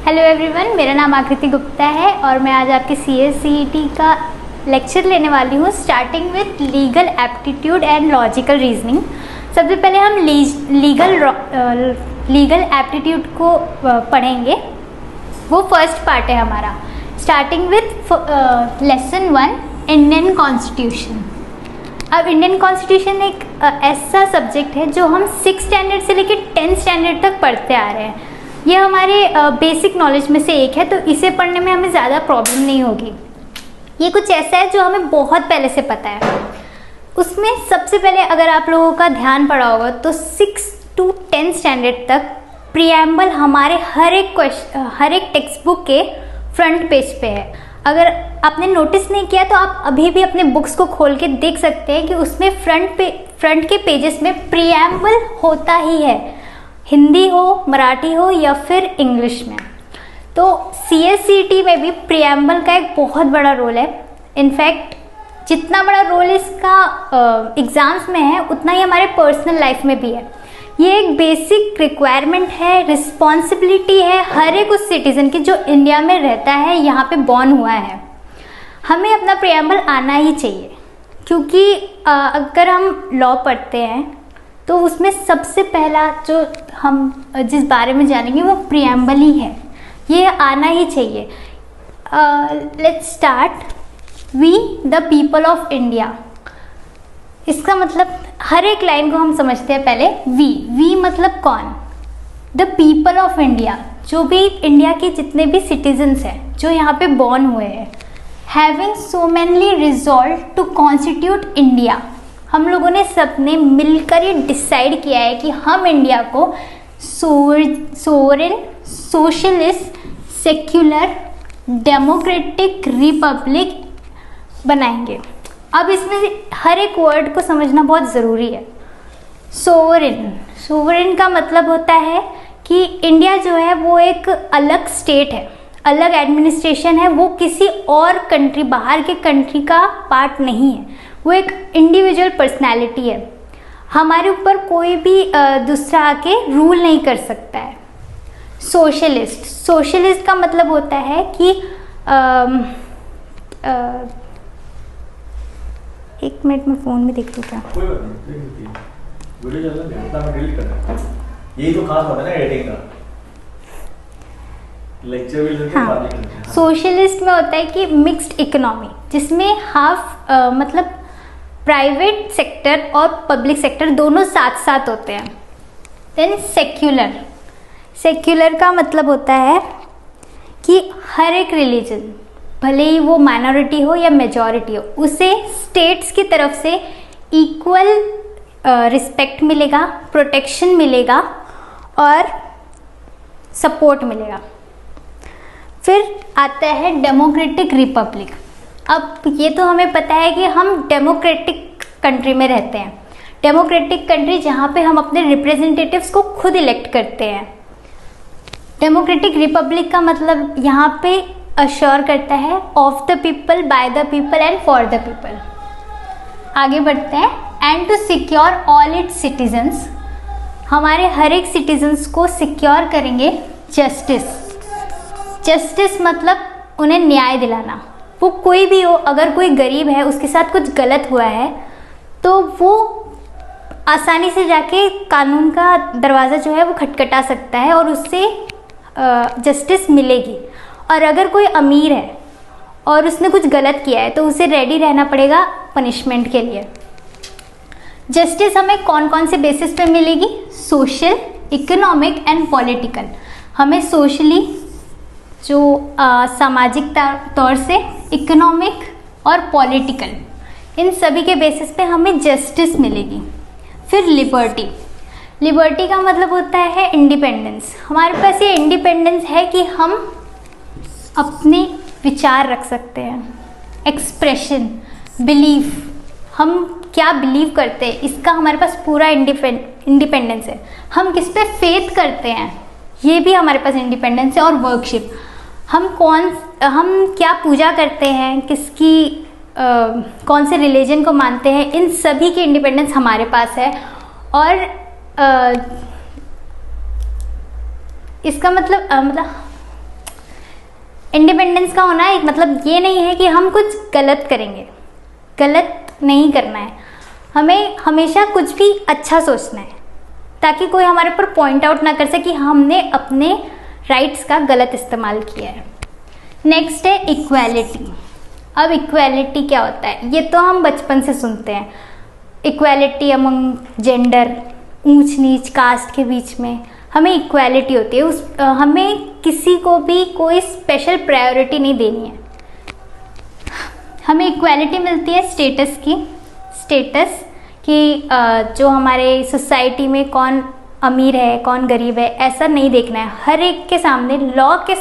Hello everyone, मेरा नाम आकृति गुप्ता है और मैं आज आपके CSCET का लेक्चर लेने वाली हूँ, starting with legal aptitude and logical reasoning. सबसे पहले हम लीगल एप्टीट्यूड को पढ़ेंगे। वो फर्स्ट पार्ट है हमारा, starting with lesson 1 Indian constitution. अब इंडियन कॉन्स्टिट्यूशन एक ऐसा सब्जेक्ट है जो हम 6th स्टैंडर्ड से लेकर 10th स्टैंडर्ड तक पढ़ते आ रहे हैं। ये हमारे बेसिक नॉलेज में से एक है, तो इसे पढ़ने में हमें ज़्यादा प्रॉब्लम नहीं होगी। ये कुछ ऐसा है जो हमें बहुत पहले से पता है। उसमें सबसे पहले अगर आप लोगों का ध्यान पड़ा होगा तो 6 to 10 स्टैंडर्ड तक प्रीएम्बल हमारे हर एक टेक्स्ट बुक के फ्रंट पेज पे है। अगर आपने नोटिस नहीं किया तो आप अभी भी अपने बुक्स को खोल के देख सकते हैं कि उसमें फ्रंट के पेजेस में प्रीएम्बल होता ही है, हिंदी हो, मराठी हो या फिर इंग्लिश में। तो CSCET में भी प्रीएम्बल का एक बहुत बड़ा रोल है। इनफैक्ट जितना बड़ा रोल इसका एग्ज़ाम्स में है उतना ही हमारे पर्सनल लाइफ में भी है। ये एक बेसिक रिक्वायरमेंट है, रिस्पॉन्सिबिलिटी है हर एक उस सिटीज़न की जो इंडिया में रहता है, यहाँ पे बॉर्न हुआ है। हमें अपना प्रीएम्बल आना ही चाहिए, क्योंकि अगर हम लॉ पढ़ते हैं तो उसमें सबसे पहला जो हम जिस बारे में जानेंगे वो प्रीएम्बल ही है। ये आना ही चाहिए। Let's start. We the people of India. इसका मतलब हर एक लाइन को हम समझते हैं पहले। वी मतलब कौन? द पीपल ऑफ इंडिया, जो भी इंडिया के जितने भी सिटीजन्स हैं जो यहाँ पे बॉर्न हुए हैं। Having solemnly resolve to constitute India, हम लोगों ने सबने मिलकर ये डिसाइड किया है कि हम इंडिया को sovereign, socialist, secular, democratic Republic बनाएंगे। अब इसमें हर एक वर्ड को समझना बहुत ज़रूरी है। सोवरेन का मतलब होता है कि इंडिया जो है वो एक अलग स्टेट है, अलग एडमिनिस्ट्रेशन है, वो किसी और कंट्री, बाहर के कंट्री का पार्ट नहीं है। वो एक इंडिविजुअल पर्सनैलिटी है। हमारे ऊपर कोई भी दूसरा आके रूल नहीं कर सकता है। सोशलिस्ट का मतलब होता है कि एक मिनट में फ़ोन में देख लूँ क्या? कोई बात नहीं, वीडियो चल रहा है, मैं डिलीट कर रहा हूँ। यही तो खास बात है ना एडिटिंग का। लेक्चर भी लेते हैं, बात नहीं करते हैं। सोशलिस्ट में होता है कि मिक्स्ड इकोनॉमी, जिसमें हाफ मतलब प्राइवेट सेक्टर और पब्लिक सेक्टर दोनों साथ साथ होते हैं। देन सेक्युलर का मतलब होता है कि हर एक रिलीजन, भले ही वो माइनॉरिटी हो या मेजॉरिटी हो, उसे स्टेट्स की तरफ से इक्वल रिस्पेक्ट मिलेगा, प्रोटेक्शन मिलेगा और सपोर्ट मिलेगा। फिर आता है डेमोक्रेटिक रिपब्लिक। अब ये तो हमें पता है कि हम डेमोक्रेटिक कंट्री में रहते हैं। डेमोक्रेटिक कंट्री जहाँ पे हम अपने रिप्रेजेंटेटिव्स को खुद इलेक्ट करते हैं। डेमोक्रेटिक रिपब्लिक का मतलब यहाँ पे अश्योर करता है of the people, by the people and for the people. आगे बढ़ते हैं। And to secure all its citizens, हमारे हर एक सिटीजन्स को सिक्योर करेंगे जस्टिस मतलब उन्हें न्याय दिलाना। वो कोई भी हो, अगर कोई गरीब है, उसके साथ कुछ गलत हुआ है तो वो आसानी से जाके कानून का दरवाज़ा जो है वो खटखटा सकता है और उससे जस्टिस मिलेगी। और अगर कोई अमीर है और उसने कुछ गलत किया है तो उसे रेडी रहना पड़ेगा पनिशमेंट के लिए। जस्टिस हमें कौन कौन से बेसिस पे मिलेगी? Social, economic and political. हमें सोशली जो सामाजिक तौर से, इकोनॉमिक और पॉलिटिकल, इन सभी के बेसिस पे हमें जस्टिस मिलेगी। फिर लिबर्टी का मतलब होता है इंडिपेंडेंस। हमारे पास ये इंडिपेंडेंस है कि हम अपने विचार रख सकते हैं, एक्सप्रेशन, बिलीफ, हम क्या बिलीव करते हैं इसका हमारे पास पूरा इंडिपेंडेंस है। हम किस पे फेथ करते हैं ये भी हमारे पास इंडिपेंडेंस है। और वर्कशिप, हम क्या पूजा करते हैं, किसकी कौन से रिलीजन को मानते हैं, इन सभी की इंडिपेंडेंस हमारे पास है। और इसका मतलब इंडिपेंडेंस का होना एक मतलब ये नहीं है कि हम कुछ गलत करेंगे, गलत नहीं करना है, हमें हमेशा कुछ भी अच्छा सोचना है ताकि कोई हमारे ऊपर पॉइंट आउट ना कर सके कि हमने अपने राइट्स का गलत इस्तेमाल किया है। नेक्स्ट है इक्वालिटी। अब इक्वालिटी क्या होता है, ये तो हम बचपन से सुनते हैं, इक्वालिटी अमंग जेंडर, ऊंच नीच कास्ट के बीच में हमें इक्वालिटी होती है, हमें किसी को भी कोई स्पेशल प्रायोरिटी नहीं देनी है, हमें इक्वालिटी मिलती है स्टेटस की, स्टेटस कि जो हमारे सोसाइटी में कौन अमीर है कौन गरीब है ऐसा नहीं देखना है, हर एक के सामने लॉ के